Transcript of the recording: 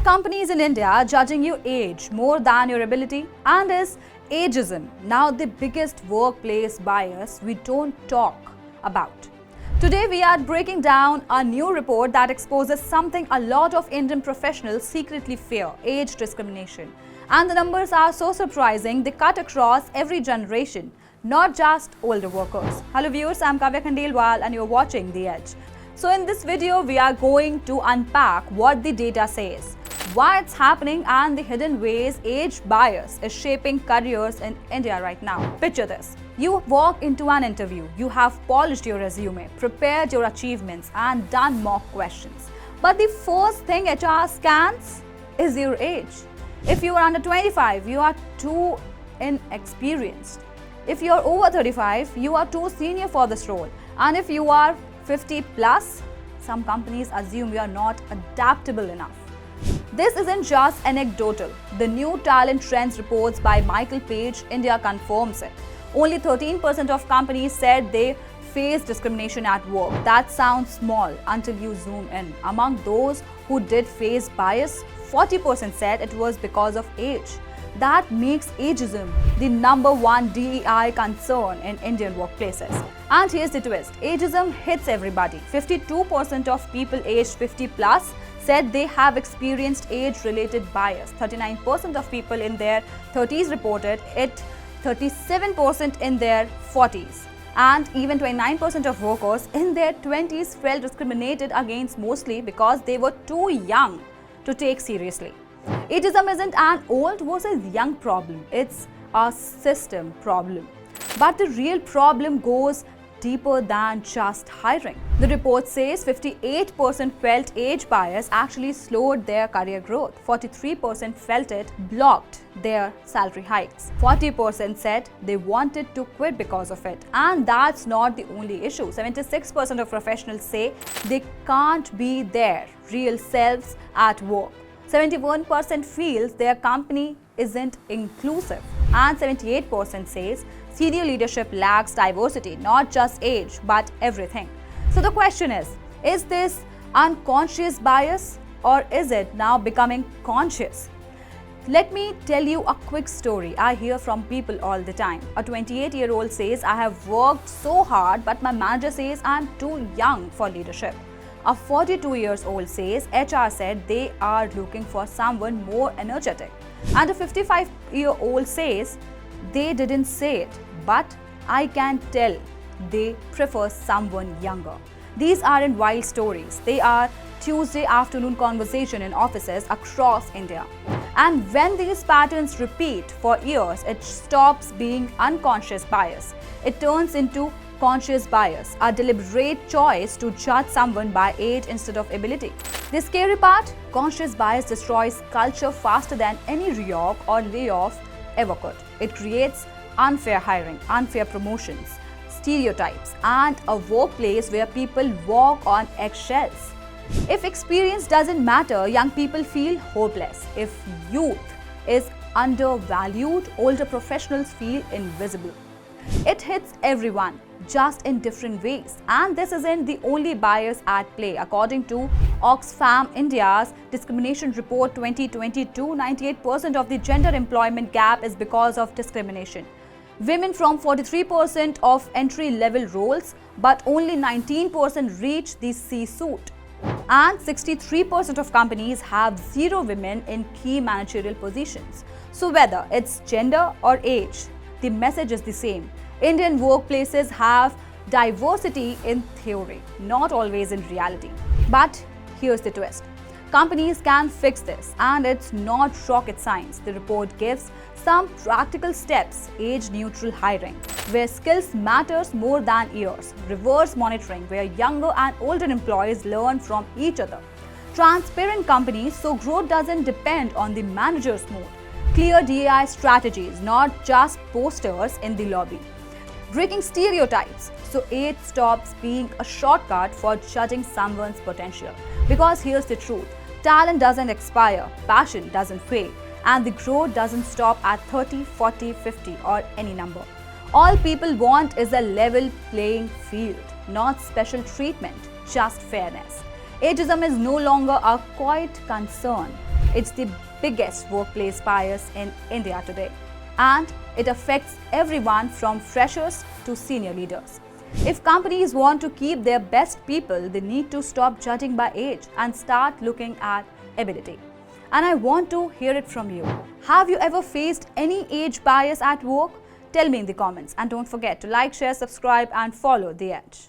companies in India are judging your age more than your ability? And is ageism now the biggest workplace bias we don't talk about? Today we are breaking down a new report that exposes something a lot of Indian professionals secretly fear: age discrimination. And the numbers are so surprising, they cut across every generation, not just older workers. Hello viewers, I'm Kavya Khandelwal and you're watching The Edge. So in this video, we are going to unpack what the data says, why it's happening and the hidden ways age bias is shaping careers in India right now. Picture this. You walk into an interview, you have polished your resume, prepared your achievements and done mock questions. But the first thing HR scans is your age. If you are under 25, you are too inexperienced. If you are over 35, you are too senior for this role. And if you are 50 plus, some companies assume you are not adaptable enough. This isn't just anecdotal. The new talent trends reports by Michael Page India confirms it. Only 13% of companies said they face discrimination at work. That sounds small until you zoom in. Among those who did face bias, 40% said it was because of age. That makes ageism the #1 DEI concern in Indian workplaces. And here's the twist. Ageism hits everybody. 52% of people aged 50 plus said they have experienced age-related bias. 39% of people in their 30s reported it, 37% in their 40s. And even 29% of workers in their 20s felt discriminated against, mostly because they were too young to take seriously. Ageism isn't an old versus young problem, it's a system problem. But the real problem goes deeper than just hiring. The report says 58% felt age bias actually slowed their career growth. 43% felt it blocked their salary hikes. 40% said they wanted to quit because of it. And that's not the only issue. 76% of professionals say they can't be their real selves at work. 71% feels their company isn't inclusive, and 78% says senior leadership lacks diversity, not just age, but everything. So the question is this unconscious bias or is it now becoming conscious? Let me tell you a quick story I hear from people all the time. A 28-year-old says, I have worked so hard, but my manager says I'm too young for leadership. A 42-year-old says HR said they are looking for someone more energetic. And a 55-year-old says they didn't say it, but I can tell they prefer someone younger. These aren't wild stories. They are Tuesday afternoon conversation in offices across India. And when these patterns repeat for years, it stops being unconscious bias. It turns into conscious bias, a deliberate choice to judge someone by age instead of ability. The scary part, conscious bias destroys culture faster than any reorg or layoff ever could. It creates unfair hiring, unfair promotions, stereotypes, and a workplace where people walk on eggshells. If experience doesn't matter, young people feel hopeless. If youth is undervalued, older professionals feel invisible. It hits everyone, just in different ways. And this isn't the only bias at play. According to Oxfam India's discrimination report 2022, 98% of the gender employment gap is because of discrimination. Women from 43% of entry-level roles, but only 19% reach the C-suite. And 63% of companies have 0 women in key managerial positions. So whether it's gender or age, the message is the same. Indian workplaces have diversity in theory, not always in reality. But here's the twist. Companies can fix this, and it's not rocket science. The report gives some practical steps: age-neutral hiring, where skills matters more than years; reverse monitoring, where younger and older employees learn from each other; transparent companies so growth doesn't depend on the manager's mood; clear DEI strategies, not just posters in the lobby; breaking stereotypes so age stops being a shortcut for judging someone's potential. Because here's the truth. Talent doesn't expire, passion doesn't fade, and the growth doesn't stop at 30, 40, 50 or any number. All people want is a level playing field, not special treatment, just fairness. Ageism is no longer a quiet concern. It's the biggest workplace bias in India today, and it affects everyone from freshers to senior leaders. If companies want to keep their best people, they need to stop judging by age and start looking at ability. And I want to hear it from you. Have you ever faced any age bias at work? Tell me in the comments, and don't forget to like, share, subscribe and follow The Edge.